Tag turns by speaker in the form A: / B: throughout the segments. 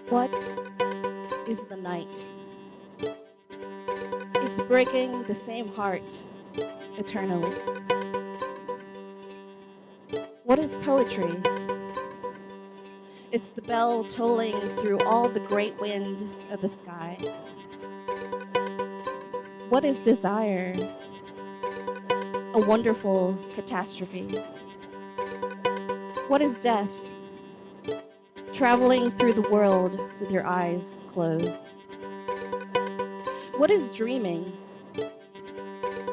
A: What is the night? It's breaking the same heart eternally. What is poetry? It's the bell tolling through all the great wind of the sky. What is desire? A wonderful catastrophe. What is death? Traveling through the world with your eyes closed. What is dreaming?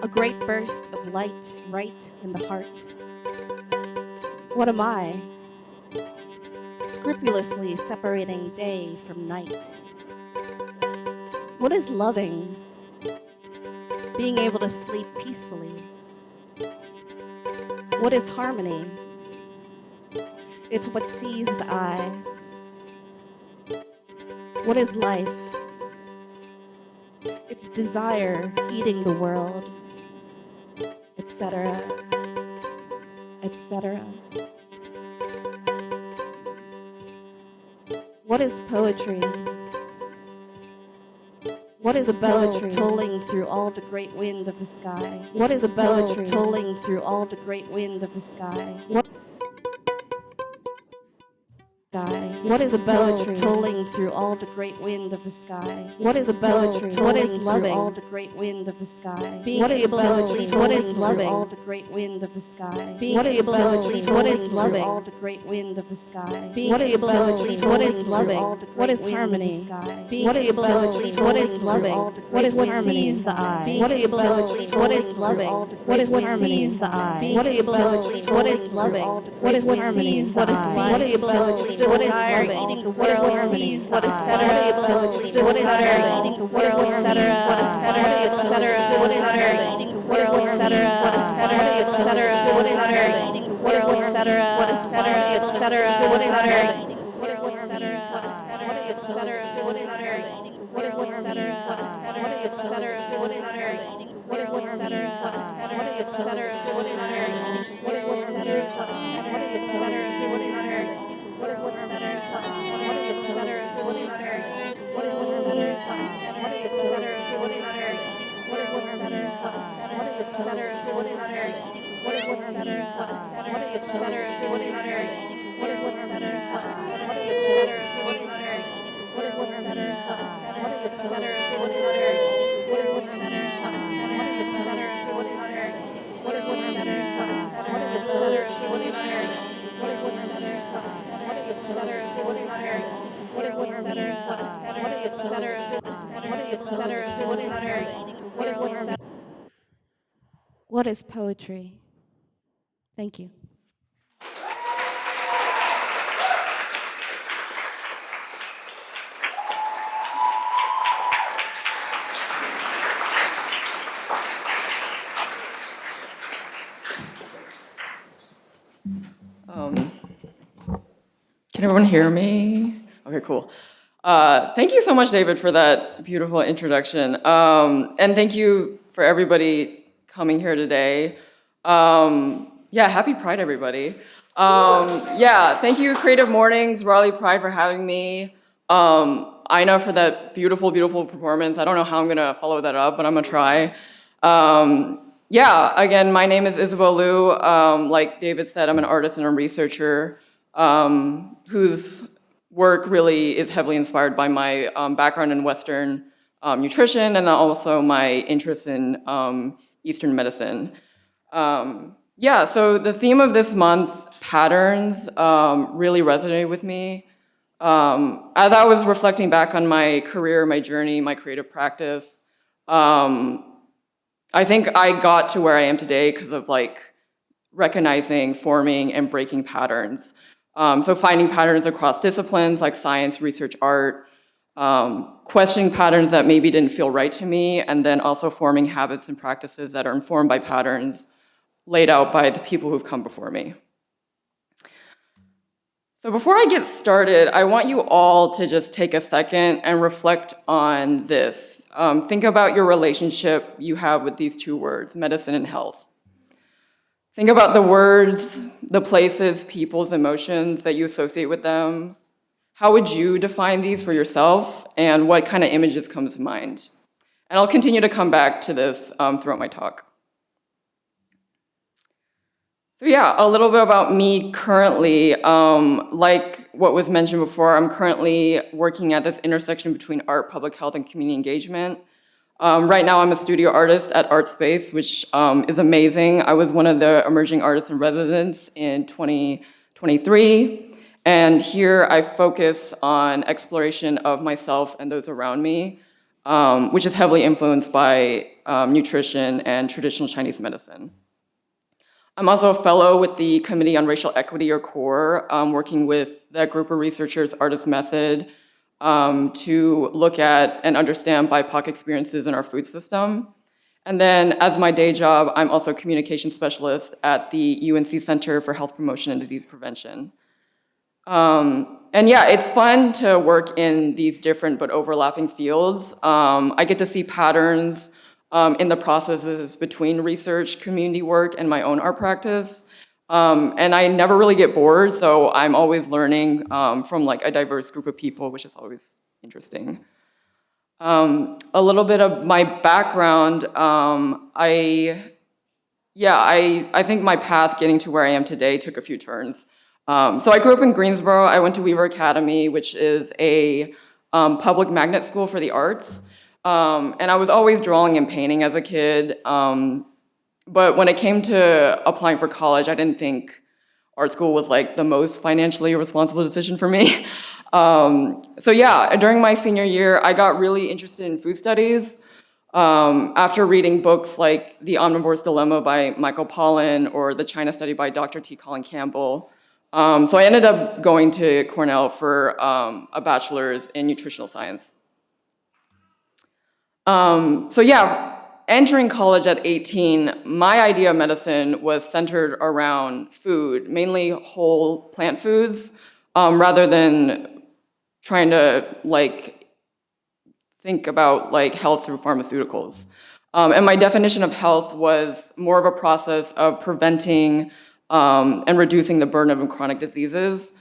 A: A great burst of light right in the heart. What am I? Scrupulously separating day from night. What is loving? Being able to sleep peacefully. What is harmony? It's what sees the eye. What is life? It's desire eating the world, etc., etc. What is poetry? What is the bell tolling through all the great wind of the sky? What is the bell tolling through all the great wind of the sky? What is the bell tolling through all the great wind of the sky? What is the bell? What is loving all the great wind of the sky? Being able to sleep. What is loving all the great wind of the sky? Being able to sleep. What is loving all the great wind of the sky? Being able to sleep. What is loving all the great wind of the sky? Being able to sleep. What is loving? What is what sees the eye? What is able to sleep? What is loving? What is what sees the eye? What is able to sleep? What is loving? What is what sees the eye? What is able to sleep? What is eating the world, what sees, what etc. What is eating the world, etc. What etc. What is eating the world, etc. What etc. What is eating the world, etc. What etc. What is eating the world, etc. What etc. What is eating the world, etc. What etc. What is eating the world, etc. What etc. What is eating the world, etc. What etc. What is eating the world, etc. What etc. What is eating what is what center? What is the center? What is center? What is the center? What is the center? What is center? What is the center? What is the center? What is center? What is the center? What is the center? What is center? What is the center? What is the center? What is center? What is the center? What is the center? What is center? What is the center? What is the center? What is center? What is the center? What is the center? What is center? What is the center? What is the center? What is center? What is the center? What is the center? What is the center? What is center? What is the center? What is poetry? Thank you.
B: Can everyone hear me? Okay, cool. Thank you so much, David, for that beautiful introduction. And thank you for everybody coming here today. Happy Pride, everybody. Thank you, Creative Mornings, Raleigh Pride, for having me. Ina for that beautiful, beautiful performance. I don't know how I'm gonna follow that up, but I'm gonna try. Again, my name is Isabel Lu. Like David said, I'm an artist and a researcher whose work really is heavily inspired by my background in Western nutrition and also my interest in Eastern medicine. So the theme of this month, patterns, really resonated with me. As I was reflecting back on my career, my journey, my creative practice, I think I got to where I am today because of recognizing, forming, and breaking patterns. So finding patterns across disciplines like science, research, art, questioning patterns that maybe didn't feel right to me, and then also forming habits and practices that are informed by patterns laid out by the people who've come before me. So before I get started, I want you all to just take a second and reflect on this. Think about your relationship you have with these two words, medicine and health. Think about the words, the places, people's emotions that you associate with them. How would you define these for yourself, and what kind of images come to mind? And I'll continue to come back to this throughout my talk. So yeah, a little bit about me currently. Like what was mentioned before, I'm currently working at this intersection between art, public health, and community engagement. Right now, I'm a studio artist at Art Space, which is amazing. I was one of the emerging artists in residence in 2023. And here I focus on exploration of myself and those around me, which is heavily influenced by nutrition and traditional Chinese medicine. I'm also a fellow with the Committee on Racial Equity, or CORE, working with that group of researchers, Artist Method, to look at and understand BIPOC experiences in our food system. And then as my day job, I'm also a communication specialist at the UNC Center for Health Promotion and Disease Prevention. And yeah, it's fun to work in these different but overlapping fields. I get to see patterns in the processes between research, community work, and my own art practice. And I never really get bored, so I'm always learning from like a diverse group of people, which is always interesting. A little bit of my background, I think my path getting to where I am today took a few turns. So I grew up in Greensboro. I went to Weaver Academy, which is a public magnet school for the arts. And I was always drawing and painting as a kid. But when it came to applying for college, I didn't think art school was like the most financially responsible decision for me. So yeah, during my senior year, I got really interested in food studies. After reading books like The Omnivore's Dilemma by Michael Pollan or The China Study by Dr. T. Colin Campbell. So I ended up going to Cornell for a bachelor's in nutritional science. So yeah, entering college at 18, my idea of medicine was centered around food, mainly whole plant foods, rather than trying to like think about like health through pharmaceuticals. And my definition of health was more of a process of preventing and reducing the burden of chronic diseases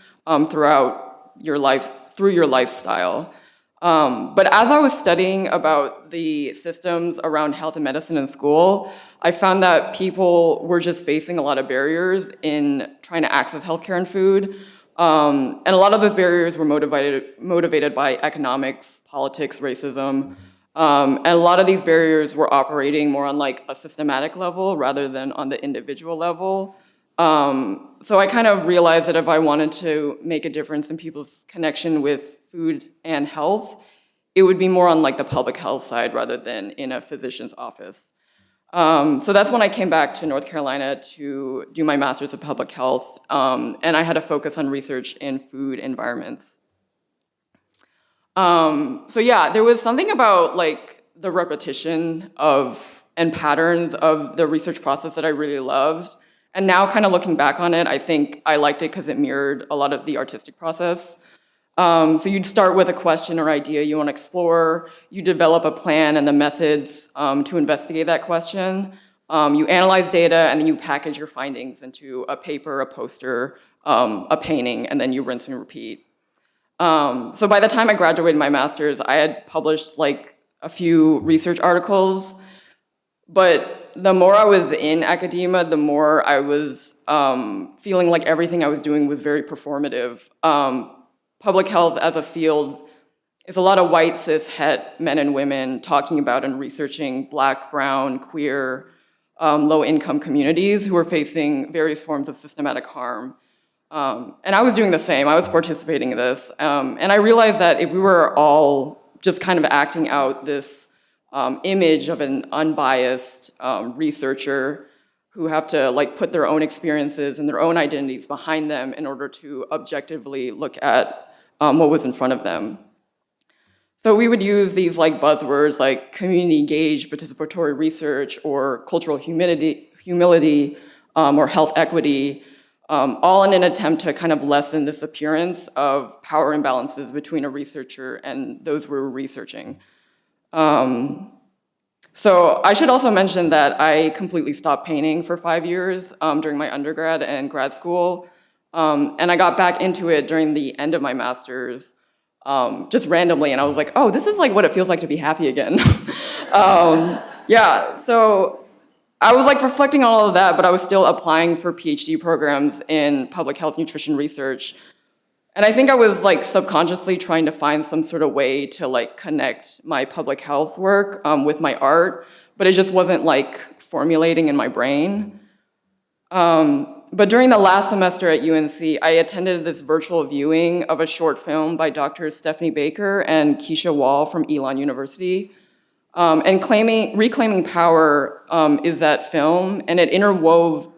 B: throughout your life, through your lifestyle. But as I was studying about the systems around health and medicine in school, I found that people were just facing a lot of barriers in trying to access healthcare and food. And a lot of those barriers were motivated by economics, politics, racism. And a lot of these barriers were operating more on like a systematic level rather than on the individual level. So I kind of realized that if I wanted to make a difference in people's connection with food and health, it would be more on like the public health side rather than in a physician's office. So that's when I came back to North Carolina to do my master's of public health, and I had a focus on research in food environments. So yeah, there was something about like the repetition of and patterns of the research process that I really loved. And now kind of looking back on it, I think I liked it because it mirrored a lot of the artistic process. So you'd start with a question or idea you want to explore, you develop a plan and the methods to investigate that question, you analyze data, and then you package your findings into a paper, a poster, a painting, and then you rinse and repeat. So by the time I graduated my master's, I had published like a few research articles, but the more I was in academia, the more I was feeling like everything I was doing was very performative. Public health as a field is a lot of white, cis, het men and women talking about and researching Black, brown, queer, low-income communities who are facing various forms of systematic harm. And I was doing the same. I was participating in this. And I realized that if we were all just kind of acting out this image of an unbiased researcher who have to like put their own experiences and their own identities behind them in order to objectively look at what was in front of them. So we would use these like buzzwords like community engaged participatory research or cultural humility or health equity, all in an attempt to kind of lessen this appearance of power imbalances between a researcher and those we're researching. So I should also mention that I completely stopped painting for 5 years during my undergrad and grad school. And I got back into it during the end of my master's, just randomly, and I was like, oh, this is like what it feels like to be happy again. Yeah, so I was like reflecting on all of that, but I was still applying for PhD programs in public health nutrition research. And I think I was like subconsciously trying to find some sort of way to like connect my public health work with my art, but it just wasn't like formulating in my brain. But during the last semester at UNC, I attended this virtual viewing of a short film by Dr. Stephanie Baker and Keisha Wall from Elon University. And Reclaiming Power is that film, and it interwove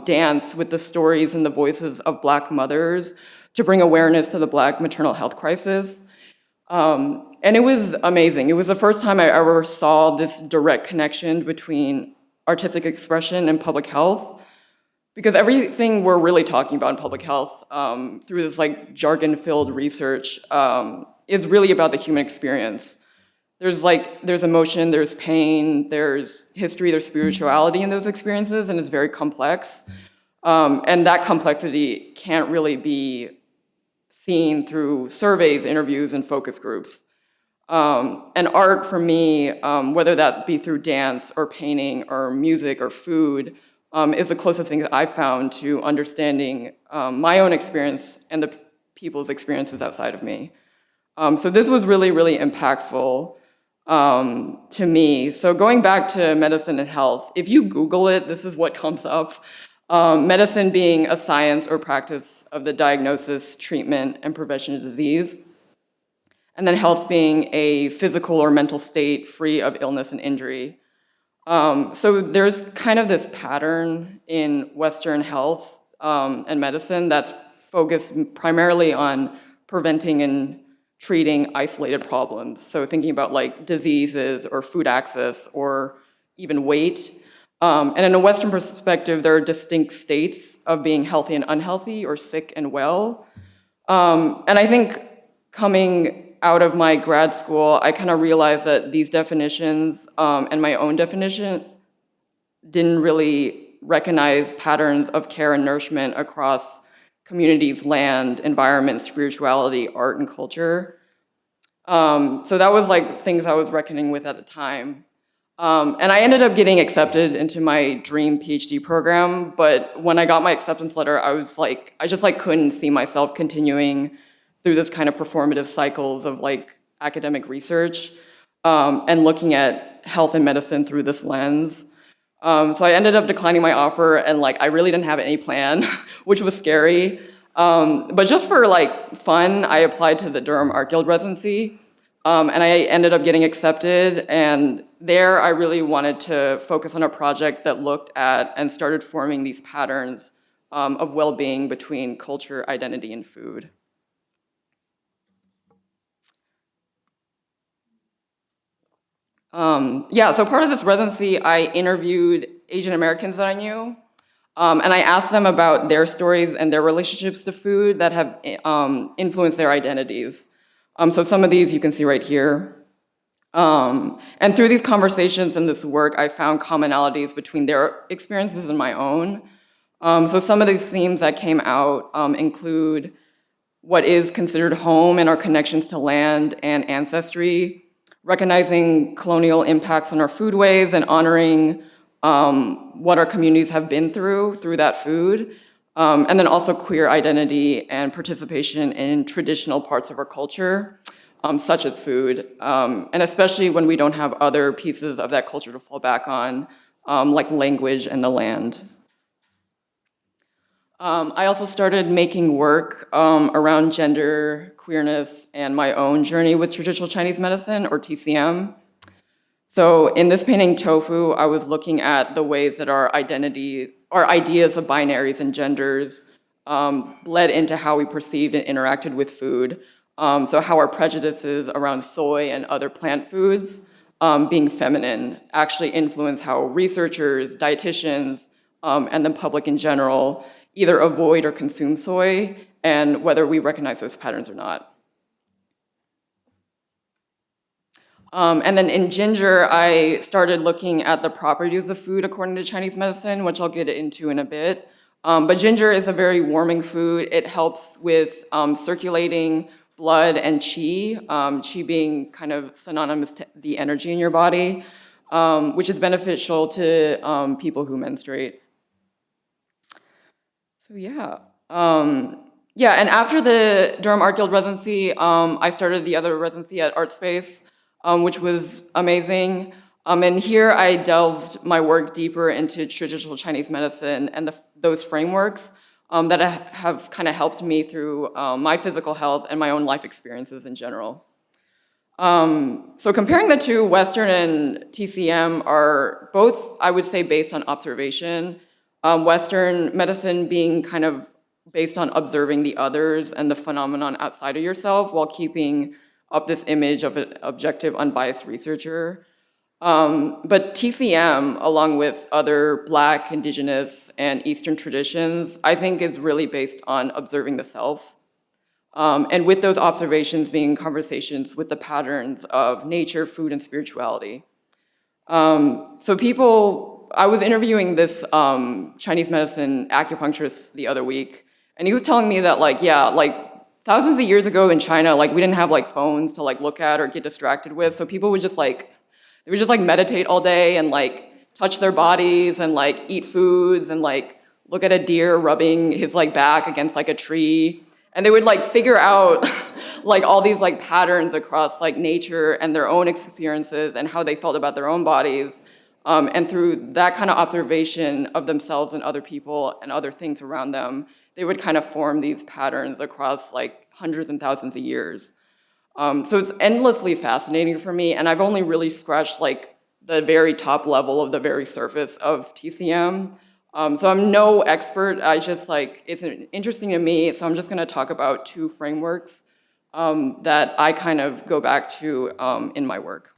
B: dance with the stories and the voices of Black mothers to bring awareness to the Black maternal health crisis. And it was amazing. It was the first time I ever saw this direct connection between artistic expression and public health, because everything we're really talking about in public health through this like jargon-filled research is really about the human experience. There's emotion, there's pain, there's history, there's spirituality in those experiences, and it's very complex. And that complexity can't really be seen through surveys, interviews, and focus groups. And art for me, whether that be through dance or painting or music or food, is the closest thing that I've found to understanding my own experience and the people's experiences outside of me. So this was really, really impactful to me. So going back to medicine and health, if you Google it, this is what comes up. Medicine being a science or practice of the diagnosis, treatment, and prevention of disease. And then health being a physical or mental state free of illness and injury. So there's kind of this pattern in Western health and medicine that's focused primarily on preventing and treating isolated problems. So thinking about like diseases or food access or even weight. And in a Western perspective, there are distinct states of being healthy and unhealthy or sick and well. And I think coming out of my grad school, I kind of realized that these definitions and my own definition didn't really recognize patterns of care and nourishment across communities, land, environment, spirituality, art, and culture. So that was like things I was reckoning with at the time. And I ended up getting accepted into my dream PhD program, but when I got my acceptance letter, I just like couldn't see myself continuing through this kind of performative cycles of like academic research and looking at health and medicine through this lens. So I ended up declining my offer, and like I really didn't have any plan, which was scary. But just for like fun, I applied to the Durham Art Guild residency, and I ended up getting accepted. And there, I really wanted to focus on a project that looked at and started forming these patterns of well-being between culture, identity, and food. So part of this residency, I interviewed Asian Americans that I knew, and I asked them about their stories and their relationships to food that have influenced their identities. So some of these you can see right here. And through these conversations and this work, I found commonalities between their experiences and my own. So some of the themes that came out include what is considered home and our connections to land and ancestry, recognizing colonial impacts on our foodways and honoring what our communities have been through that food, and then also queer identity and participation in traditional parts of our culture, such as food, and especially when we don't have other pieces of that culture to fall back on, like language and the land. I also started making work around gender, queerness, and my own journey with traditional Chinese medicine, or TCM. So in this painting, Tofu, I was looking at the ways that our ideas of binaries and genders bled into how we perceived and interacted with food. So how our prejudices around soy and other plant foods being feminine actually influence how researchers, dietitians, and the public in general either avoid or consume soy, and whether we recognize those patterns or not. And then in ginger, I started looking at the properties of food according to Chinese medicine, which I'll get into in a bit. But ginger is a very warming food. It helps with circulating blood and qi, qi being kind of synonymous to the energy in your body, which is beneficial to people who menstruate. So yeah. Yeah, and after the Durham Art Guild residency, I started the other residency at ArtSpace, which was amazing. And here I delved my work deeper into traditional Chinese medicine and those frameworks that have kind of helped me through my physical health and my own life experiences in general. So comparing the two, Western and TCM are both, I would say, based on observation. Western medicine being kind of based on observing the others and the phenomenon outside of yourself while keeping up this image of an objective, unbiased researcher. But TCM, along with other Black, Indigenous, and Eastern traditions, I think is really based on observing the self. And with those observations being conversations with the patterns of nature, food, and spirituality. I was interviewing this Chinese medicine acupuncturist the other week, and he was telling me that thousands of years ago in China, we didn't have phones to look at or get distracted with, so people would just meditate all day and touch their bodies and eat foods and look at a deer rubbing his back against a tree. And they would figure out all these patterns across nature and their own experiences and how they felt about their own bodies. And through that kind of observation of themselves and other people and other things around them, they would kind of form these patterns across hundreds and thousands of years. So it's endlessly fascinating for me, and I've only really scratched the very top level of the very surface of TCM. So I'm no expert. I just it's interesting to me. So I'm just going to talk about two frameworks that I kind of go back to in my work.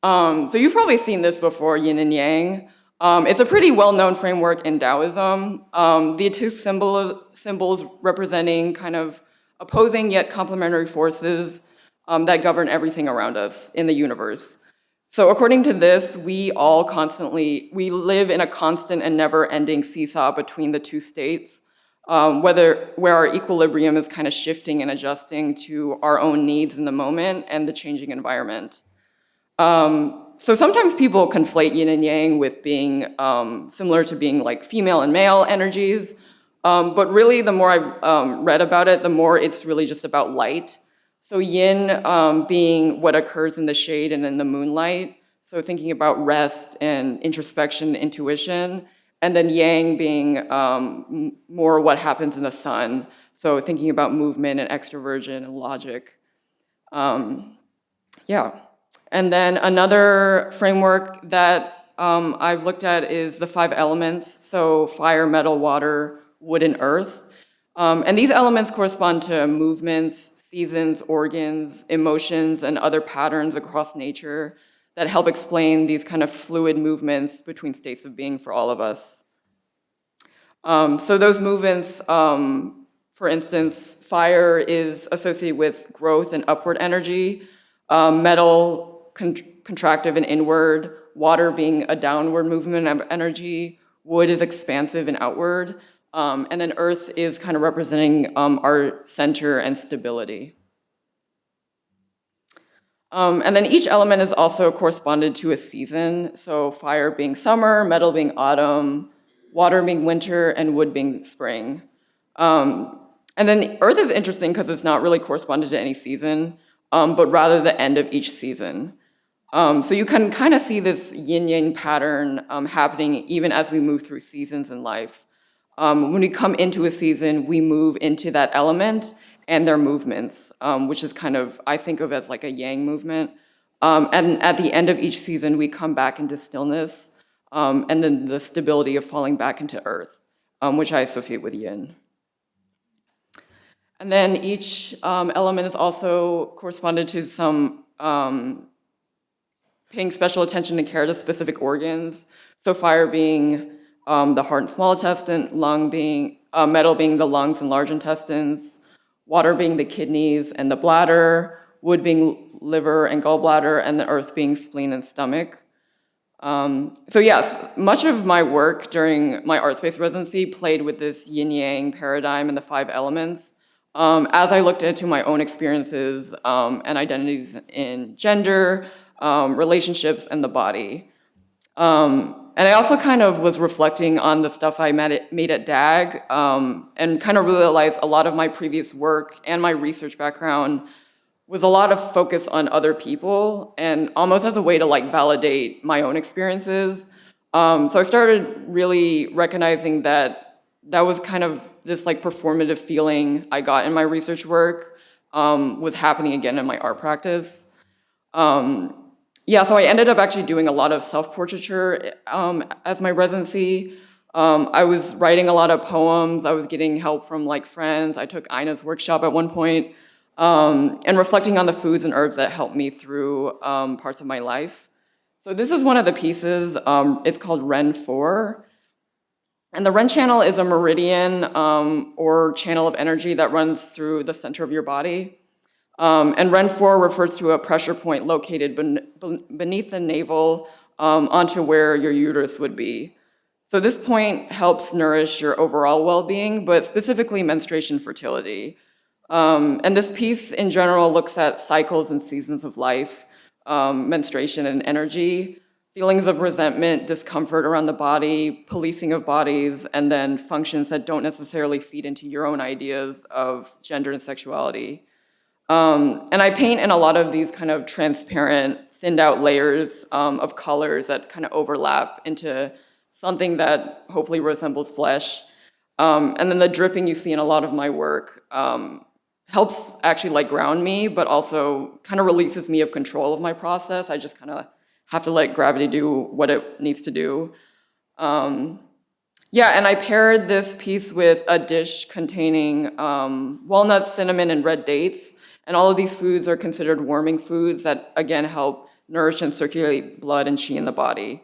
B: So you've probably seen this before, yin and yang. It's a pretty well-known framework in Taoism. The two symbols representing kind of opposing yet complementary forces that govern everything around us in the universe. So according to this, we live in a constant and never-ending seesaw between the two states, where our equilibrium is kind of shifting and adjusting to our own needs in the moment and the changing environment. So sometimes people conflate yin and yang with being similar to being female and male energies, but really the more I've read about it, the more it's really just about light. So yin being what occurs in the shade and in the moonlight, so thinking about rest and introspection, intuition, and then yang being more what happens in the sun, so thinking about movement and extroversion and logic. Yeah. And then another framework that I've looked at is the 5 elements, so fire, metal, water, wood, and earth. And these elements correspond to movements, seasons, organs, emotions, and other patterns across nature that help explain these kind of fluid movements between states of being for all of us. So those movements, for instance, fire is associated with growth and upward energy, metal, contractive and inward, water being a downward movement of energy, wood is expansive and outward, and then earth is kind of representing our center and stability. And then each element is also corresponded to a season, so fire being summer, metal being autumn, water being winter, and wood being spring. And then earth is interesting because it's not really corresponded to any season, but rather the end of each season. So you can kind of see this yin-yang pattern happening even as we move through seasons in life. When we come into a season, we move into that element and their movements, which is kind of, I think of as a yang movement. And at the end of each season, we come back into stillness, and then the stability of falling back into earth, which I associate with yin. And then each element is also corresponded to some paying special attention and care to specific organs. So fire being the heart and small intestine, metal being the lungs and large intestines, water being the kidneys and the bladder, wood being liver and gallbladder, and the earth being spleen and stomach. So yes, much of my work during my art space residency played with this yin-yang paradigm and the 5 elements as I looked into my own experiences and identities in gender, relationships, and the body. And I also kind of was reflecting on the stuff I made at DAG and kind of realized a lot of my previous work and my research background was a lot of focus on other people and almost as a way to like validate my own experiences. So I started really recognizing that that was kind of this like performative feeling I got in my research work was happening again in my art practice. Yeah, so I ended up actually doing a lot of self-portraiture as my residency. I was writing a lot of poems. I was getting help from like friends. I took Ina's workshop at one point. And reflecting on the foods and herbs that helped me through parts of my life. So this is one of the pieces. It's called Ren 4. And the Ren channel is a meridian or channel of energy that runs through the center of your body. And Ren 4 refers to a pressure point located beneath the navel onto where your uterus would be. So this point helps nourish your overall well-being, but specifically menstruation fertility. And this piece in general looks at cycles and seasons of life, menstruation and energy, feelings of resentment, discomfort around the body, policing of bodies, and then functions that don't necessarily feed into your own ideas of gender and sexuality. And I paint in a lot of these kind of transparent, thinned out layers of colors that kind of overlap into something that hopefully resembles flesh. And then the dripping you see in a lot of my work helps actually like ground me, but also kind of releases me of control of my process. I just kind of have to let gravity do what it needs to do. Yeah, and I paired this piece with a dish containing walnuts, cinnamon, and red dates. And all of these foods are considered warming foods that, again, help nourish and circulate blood and qi in the body.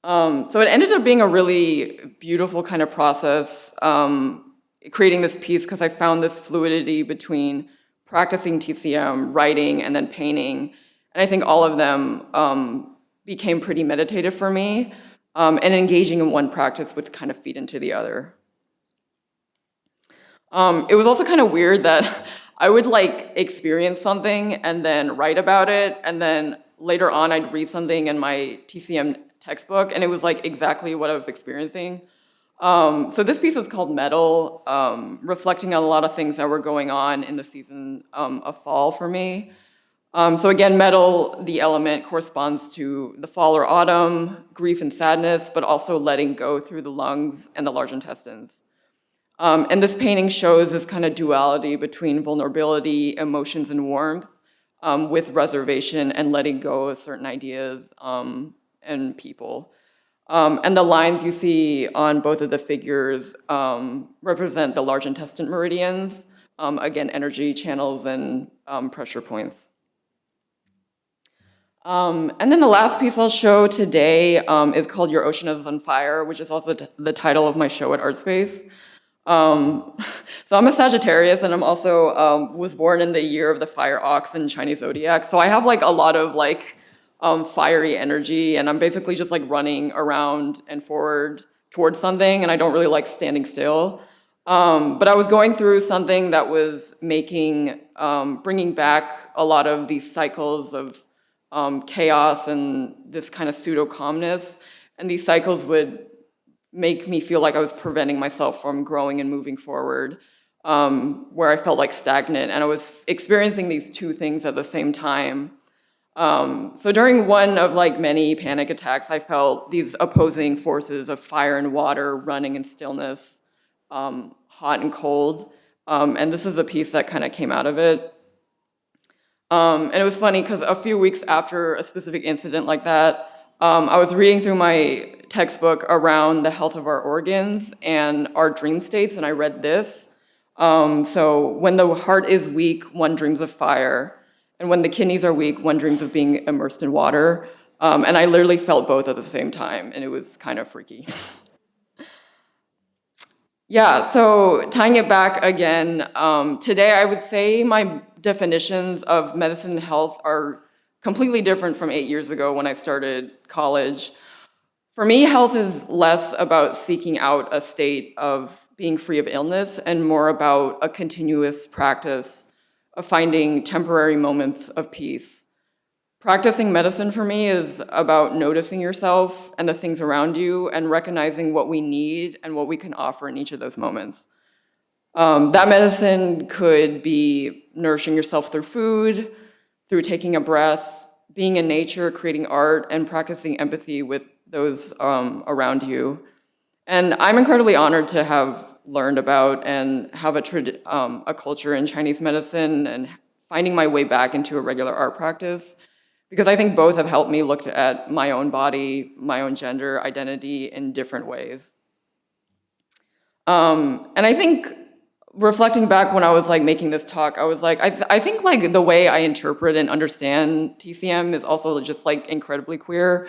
B: So it ended up being a really beautiful kind of process, creating this piece, because I found this fluidity between practicing TCM, writing, and then painting. And I think all of them became pretty meditative for me, and engaging in one practice would kind of feed into the other. It was also kind of weird that I would like experience something and then write about it, and then later on I'd read something in my TCM textbook, and it was like exactly what I was experiencing. So this piece is called Metal, reflecting on a lot of things that were going on in the season of fall for me. So again, metal, the element, corresponds to the fall or autumn, grief and sadness, but also letting go through the lungs and the large intestines. And this painting shows this kind of duality between vulnerability, emotions, and warmth, with reservation and letting go of certain ideas and people. And the lines you see on both of the figures represent the large intestine meridians, again, energy channels and pressure points. And then the last piece I'll show today is called Your Ocean is on Fire, which is also the title of my show at ArtSpace. So I'm a Sagittarius, and I'm also was born in the year of the fire ox in Chinese zodiac. So I have like a lot of like fiery energy, and I'm basically just like running around and forward towards something, and I don't really like standing still. But I was going through something that was bringing back a lot of these cycles of chaos and this kind of pseudo calmness, and these cycles would make me feel like I was preventing myself from growing and moving forward, where I felt like stagnant, and I was experiencing these two things at the same time. So during one of like many panic attacks, I felt these opposing forces of fire and water, running and stillness, hot and cold, and this is a piece that kind of came out of it. And it was funny because a few weeks after a specific incident like that, I was reading through my textbook around the health of our organs and our dream states, and I read this. So when the heart is weak, one dreams of fire, and when the kidneys are weak, one dreams of being immersed in water. And I literally felt both at the same time, and it was kind of freaky. Yeah, so tying it back again, today I would say my definitions of medicine and health are completely different from 8 years ago when I started college. For me, health is less about seeking out a state of being free of illness and more about a continuous practice of finding temporary moments of peace. Practicing medicine for me is about noticing yourself and the things around you and recognizing what we need and what we can offer in each of those moments. That medicine could be nourishing yourself through food, through taking a breath, being in nature, creating art, and practicing empathy with those around you. And I'm incredibly honored to have learned about and have a culture in Chinese medicine and finding my way back into a regular art practice, because I think both have helped me look at my own body, my own gender identity in different ways. And I think reflecting back when I was like making this talk, I was like, I think like the way I interpret and understand TCM is also just like incredibly queer.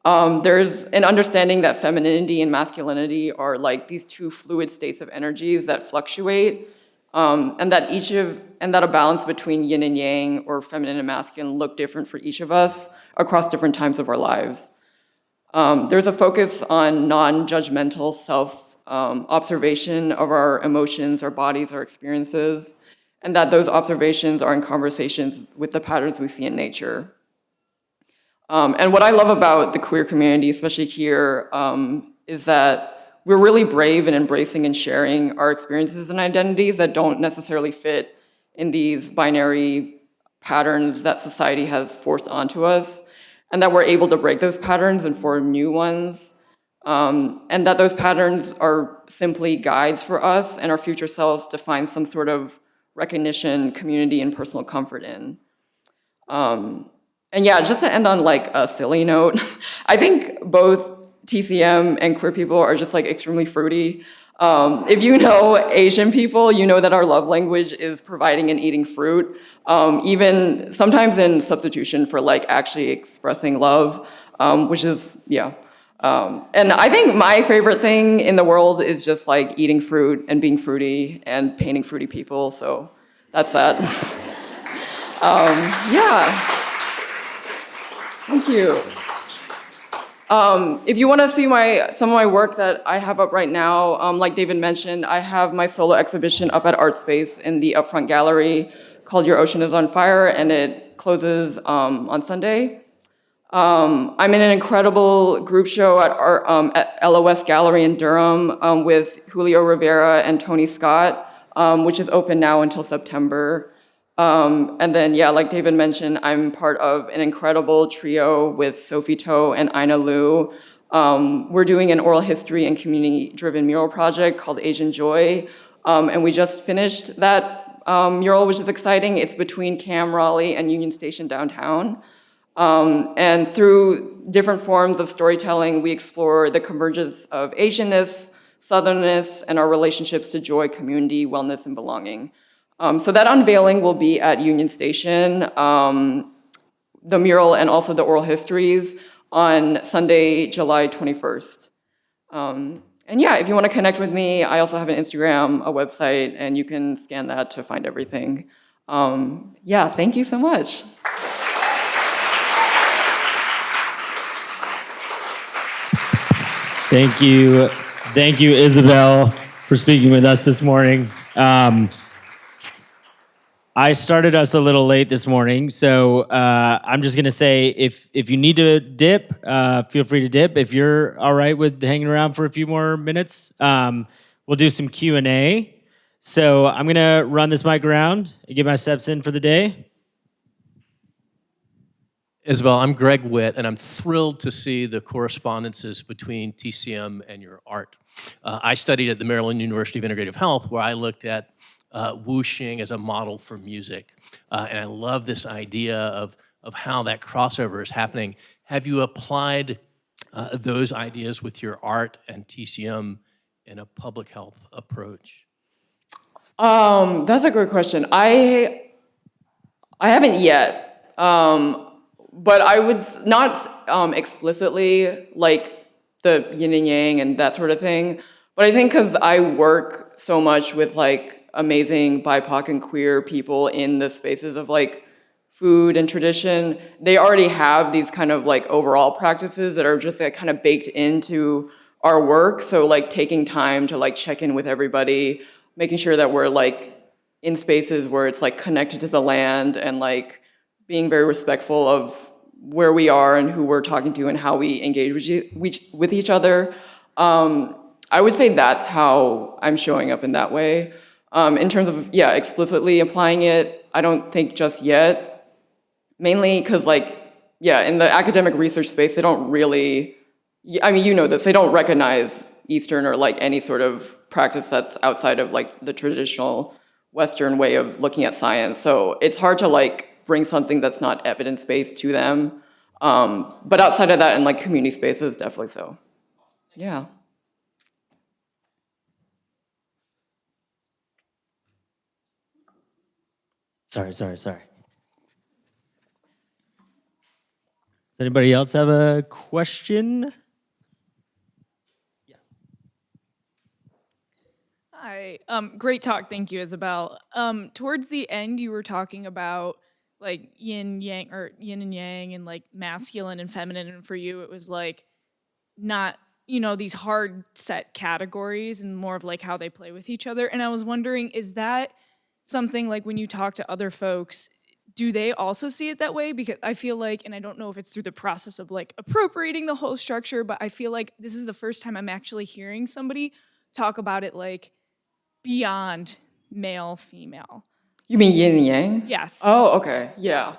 B: There's an understanding that femininity and masculinity are like these two fluid states of energies that fluctuate, and that a balance between yin and yang or feminine and masculine look different for each of us across different times of our lives. There's a focus on non-judgmental self-observation of our emotions, our bodies, our experiences, and that those observations are in conversations with the patterns we see in nature. And what I love about the queer community, especially here, is that we're really brave in embracing and sharing our experiences and identities that don't necessarily fit in these binary patterns that society has forced onto us, and that we're able to break those patterns and form new ones, and that those patterns are simply guides for us and our future selves to find some sort of recognition, community, and personal comfort in. And yeah, just to end on like a silly note, I think both TCM and queer people are just like extremely fruity. If you know Asian people, you know that our love language is providing and eating fruit, even sometimes in substitution for like actually expressing love, which is, yeah. And I think my favorite thing in the world is just like eating fruit and being fruity and painting fruity people, so that's that. Yeah. Thank you. If you want to see some of my work that I have up right now, like David mentioned, I have my solo exhibition up at Art Space in the Upfront Gallery called Your Ocean is on Fire, and it closes on Sunday. I'm in an incredible group show at LOS Gallery in Durham with Julio Rivera and Tony Scott, which is open now until September. And then, yeah, like David mentioned, I'm part of an incredible trio with Sophie To and Ina Lu. We're doing an oral history and community-driven mural project called Asian Joy, and we just finished that mural, which is exciting. It's between Cam, Raleigh, and Union Station downtown. And through different forms of storytelling, we explore the convergence of Asianness, Southernness, and our relationships to joy, community, wellness, and belonging. So that unveiling will be at Union Station, the mural and also the oral histories on Sunday, July 21st. And yeah, if you want to connect with me, I also have an Instagram, a website, and you can scan that to find everything. Yeah, thank you so much.
C: Thank you, Isabel, for speaking with us this morning. I started us a little late this morning, so I'm just gonna say if you need to dip, feel free to dip. If you're all right with hanging around for a few more minutes, we'll do some Q&A. So I'm gonna run this mic around and get my steps in for the day.
D: Isabel, I'm Greg Witt, and I'm thrilled to see the correspondences between TCM and your art. I studied at the Maryland University of Integrative Health, where I looked at whooshing as a model for music. And I love this idea of how that crossover is happening. Have you applied those ideas with your art and TCM in a public health approach?
B: That's a great question. I haven't yet, but I would not explicitly like the yin and yang and that sort of thing. But I think because I work so much with like amazing BIPOC and queer people in the spaces of like food and tradition, they already have these kind of like overall practices that are just like kind of baked into our work. So like taking time to like check in with everybody, making sure that we're like in spaces where it's like connected to the land, and like being very respectful of where we are and who we're talking to and how we engage with each other. I would say that's how I'm showing up in that way. In terms of, yeah, explicitly applying it, I don't think just yet. Mainly because, like, yeah, in the academic research space, they don't really, I mean, you know this, they don't recognize Eastern or like any sort of practice that's outside of like the traditional Western way of looking at science. So it's hard to like bring something that's not evidence-based to them. But outside of that, in like community spaces, definitely so. Yeah.
C: Sorry. Does anybody else have a question?
E: Hi. Great talk. Thank you, Isabel. Towards the end, you were talking about like yin yang or yin and yang and like masculine and feminine. And for you, it was like not, these hard set categories and more of like how they play with each other. And I was wondering, is that something like when you talk to other folks, do they also see it that way? Because I feel like, and I don't know if it's through the process of like appropriating the whole structure, but I feel like this is the first time I'm actually hearing somebody talk about it like beyond male, female.
B: You mean yin and yang?
E: Yes.
B: Oh, okay, yeah.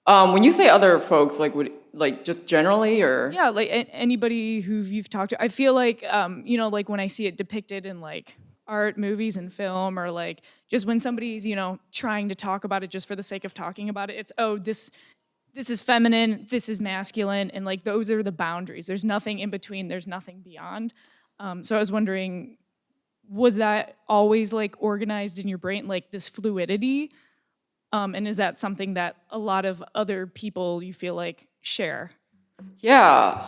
B: When you say other folks, like would like just generally, or?
E: Yeah, like anybody who you've talked to. I feel like, like when I see it depicted in like art, movies, and film, or like just when somebody's, trying to talk about it just for the sake of talking about it, it's, oh, this is feminine, this is masculine, and like those are the boundaries. There's nothing in between, there's nothing beyond. So I was wondering, was that always like organized in your brain, like this fluidity? And is that something that a lot of other people you feel like share?
B: Yeah,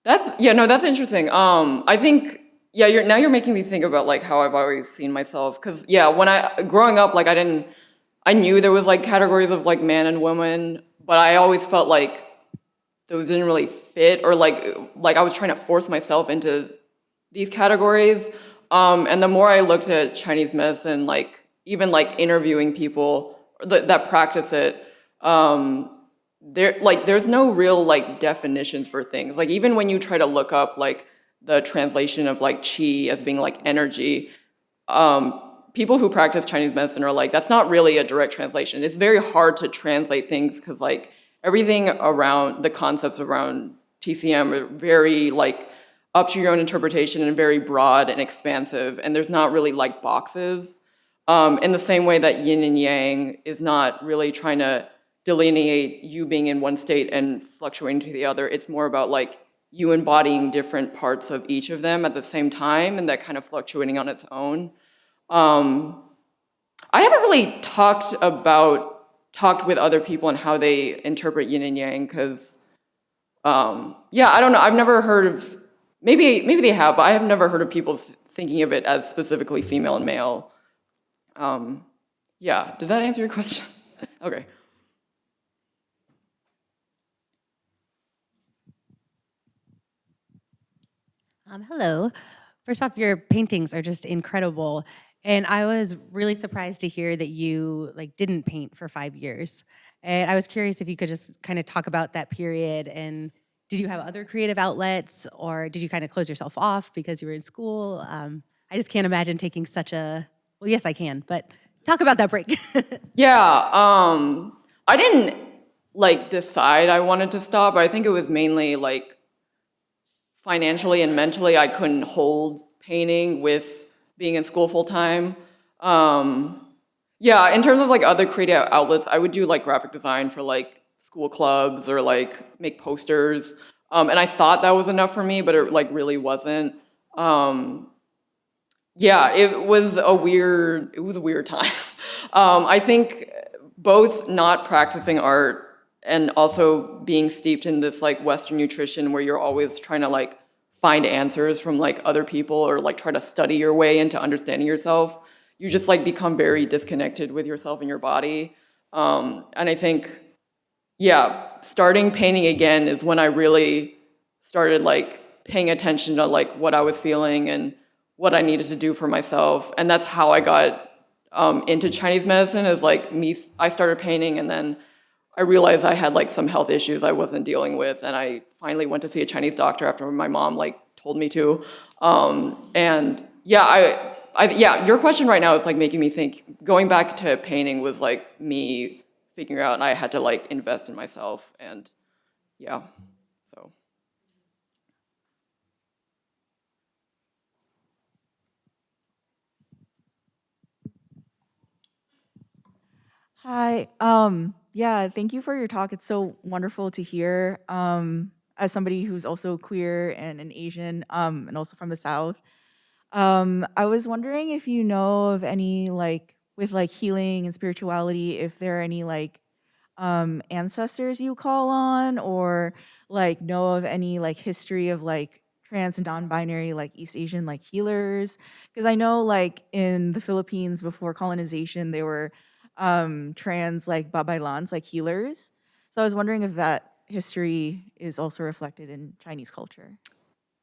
B: that's interesting. I think, yeah, you're making me think about like how I've always seen myself, because yeah, when growing up, like I knew there was like categories of like man and woman, but I always felt like those didn't really fit, or like I was trying to force myself into these categories. And the more I looked at Chinese medicine, like even like interviewing people that practice it, there's no real like definitions for things. Like even when you try to look up like the translation of like qi as being like energy, people who practice Chinese medicine are like, that's not really a direct translation. It's very hard to translate things because like everything around the concepts around TCM are very like up to your own interpretation and very broad and expansive, and there's not really like boxes. In the same way that yin and yang is not really trying to delineate you being in one state and fluctuating to the other. It's more about like you embodying different parts of each of them at the same time, and that kind of fluctuating on its own. I haven't really talked with other people and how they interpret yin and yang, because yeah, I don't know. I've never heard of, maybe they have, but I have never heard of people thinking of it as specifically female and male. Yeah, did that answer your question? Okay.
F: Hello. First off, your paintings are just incredible. And I was really surprised to hear that you like didn't paint for 5 years. And I was curious if you could just kind of talk about that period, and did you have other creative outlets, or did you kind of close yourself off because you were in school? I just can't imagine taking such a, well, yes, I can, but talk about that break.
B: Yeah, I didn't like decide I wanted to stop. I think it was mainly like financially and mentally I couldn't hold painting with being in school full time. Yeah, in terms of like other creative outlets, I would do like graphic design for like school clubs or like make posters. And I thought that was enough for me, but it like really wasn't. Yeah, it was a weird time. I think both not practicing art and also being steeped in this like Western nutrition where you're always trying to like find answers from like other people or like try to study your way into understanding yourself, you just like become very disconnected with yourself and your body. And I think, yeah, starting painting again is when I really started like paying attention to like what I was feeling and what I needed to do for myself. And that's how I got into Chinese medicine, is like I started painting, and then I realized I had like some health issues I wasn't dealing with, and I finally went to see a Chinese doctor after my mom like told me to. And yeah, yeah, your question right now is like making me think. Going back to painting was like me figuring out, and I had to like invest in myself, and yeah, so.
G: Hi. Yeah, thank you for your talk. It's so wonderful to hear. As somebody who's also queer and an Asian, and also from the South. I was wondering if you know of any like with like healing and spirituality, if there are any like ancestors you call on, or like know of any like history of like trans and non-binary like East Asian like healers, because I know like in the Philippines before colonization they were trans like babaylans like healers, so I was wondering if that history is also reflected in Chinese culture.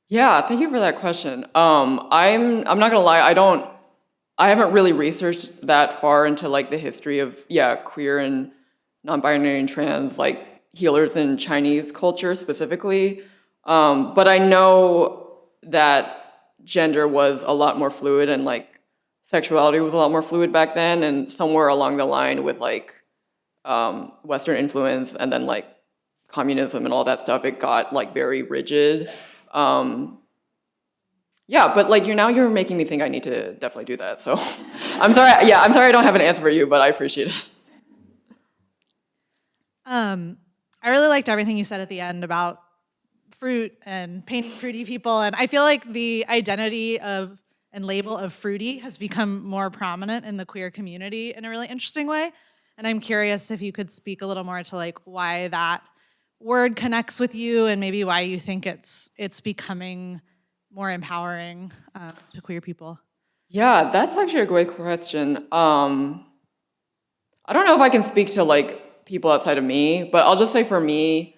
B: Yeah, thank you for that question. I'm not gonna lie, I haven't really researched that far into like the history of, yeah, queer and non-binary and trans like healers in Chinese culture specifically. But I know that gender was a lot more fluid, and like sexuality was a lot more fluid back then, and somewhere along the line with like Western influence and then like communism and all that stuff, it got like very rigid. Um, yeah, but like you're making me think I need to definitely do that. So I'm sorry. Yeah, I'm sorry I don't have an answer for you, but I appreciate it.
H: I really liked everything you said at the end about fruit and painting fruity people, and I feel like the identity of and label of fruity has become more prominent in the queer community in a really interesting way. And I'm curious if you could speak a little more to like why that word connects with you, and maybe why you think it's becoming more empowering to queer people.
B: Yeah, that's actually a great question. I don't know if I can speak to like people outside of me, but I'll just say for me,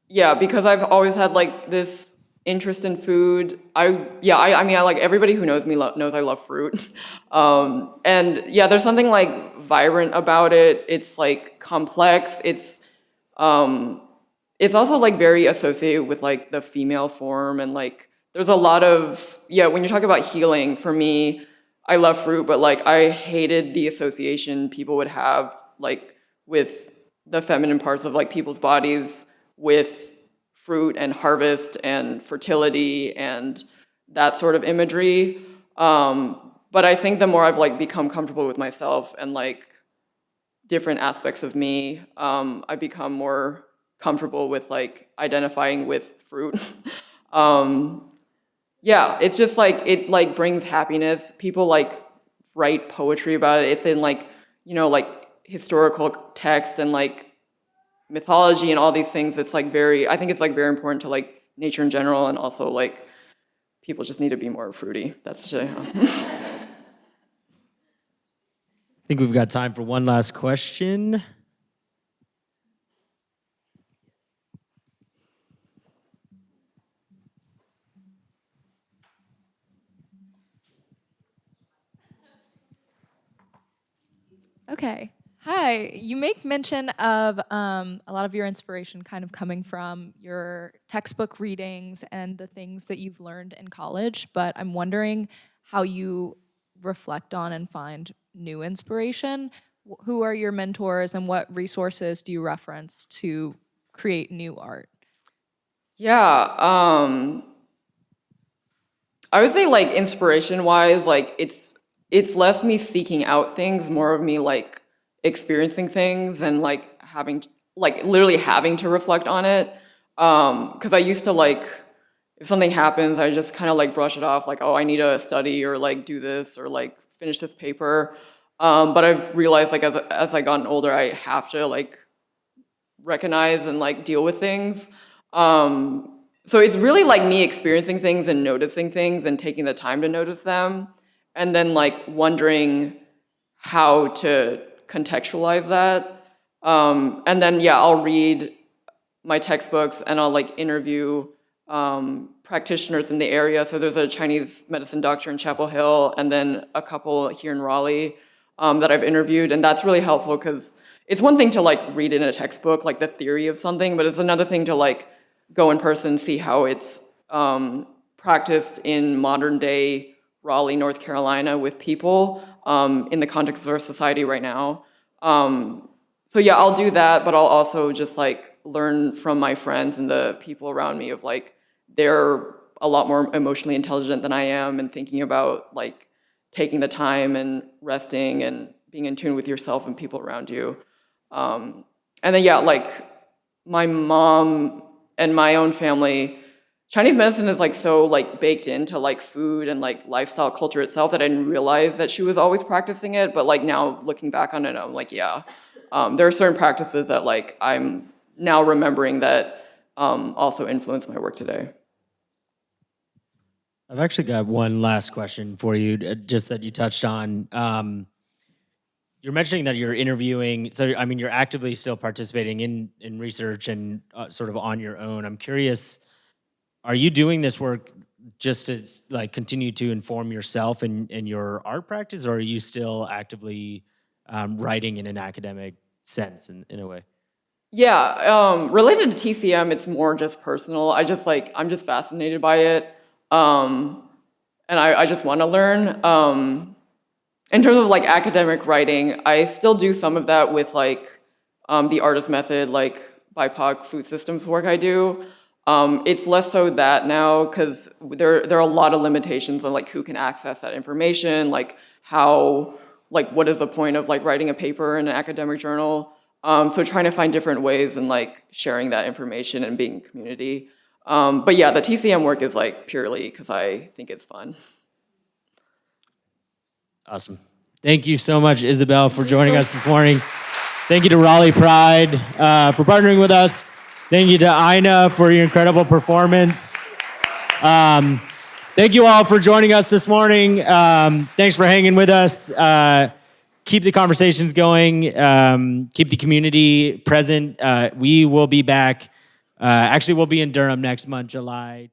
B: yeah, because I've always had like this interest in food. I mean, I like everybody who knows me knows I love fruit. And yeah, there's something like vibrant about it. It's like complex. It's also like very associated with like the female form, and like there's a lot of, yeah, when you talk about healing, for me, I love fruit, but like I hated the association people would have like with the feminine parts of like people's bodies with fruit and harvest and fertility and that sort of imagery. But I think the more I've like become comfortable with myself and like different aspects of me, I become more comfortable with like identifying with fruit. um, yeah, it's just like it like brings happiness. People like write poetry about it. It's in like, like historical text and like mythology and all these things. It's like I think it's like very important to like nature in general, and also like people just need to be more fruity. That's
C: I think we've got time for one last question.
I: Okay. Hi. You make mention of a lot of your inspiration kind of coming from your textbook readings and the things that you've learned in college, but I'm wondering how you reflect on and find new inspiration. Who are your mentors, and what resources do you reference to create new art?
B: Yeah, I would say like inspiration wise, like it's less me seeking out things, more of me like experiencing things and like literally having to reflect on it. Because I used to like, if something happens, I just kind of like brush it off, like, oh, I need to study or like do this or like finish this paper. But I've realized like as I gotten older, I have to like recognize and like deal with things. So it's really like me experiencing things and noticing things and taking the time to notice them, and then like wondering how to contextualize that. And then, yeah, I'll read my textbooks and I'll like interview practitioners in the area. So there's a Chinese medicine doctor in Chapel Hill and then a couple here in Raleigh that I've interviewed. And that's really helpful because it's one thing to like read in a textbook, like the theory of something, but it's another thing to like go in person, see how it's practiced in modern day Raleigh, North Carolina with people in the context of our society right now. So yeah, I'll do that, but I'll also just like learn from my friends and the people around me of like, they're a lot more emotionally intelligent than I am and thinking about like taking the time and resting and being in tune with yourself and people around you. And then yeah, like my mom and my own family, Chinese medicine is like so like baked into like food and like lifestyle culture itself that I didn't realize that she was always practicing it. But like now looking back on it, I'm like, yeah, there are certain practices that like I'm now remembering that also influence my work today.
C: I've actually got one last question for you, just that you touched on. You're mentioning that you're interviewing, so I mean, you're actively still participating in research and sort of on your own. I'm curious, are you doing this work just to like continue to inform yourself and your art practice, or are you still actively writing in an academic sense in a way?
B: Yeah, related to TCM, it's more just personal. I'm just fascinated by it. And I just want to learn. In terms of like academic writing, I still do some of that with like the artist method, like BIPOC food systems work I do. It's less so that now because there are a lot of limitations on like who can access that information, like how, like what is the point of like writing a paper in an academic journal. So trying to find different ways and like sharing that information and being community. But yeah, the TCM work is like purely because I think it's fun.
C: Awesome. Thank you so much, Isabel, for joining us this morning. Thank you to Raleigh Pride for partnering with us. Thank you to Ina for your incredible performance. Thank you all for joining us this morning. Thanks for hanging with us. Keep the conversations going. Keep the community present. We will be back. Actually, we'll be in Durham next month, July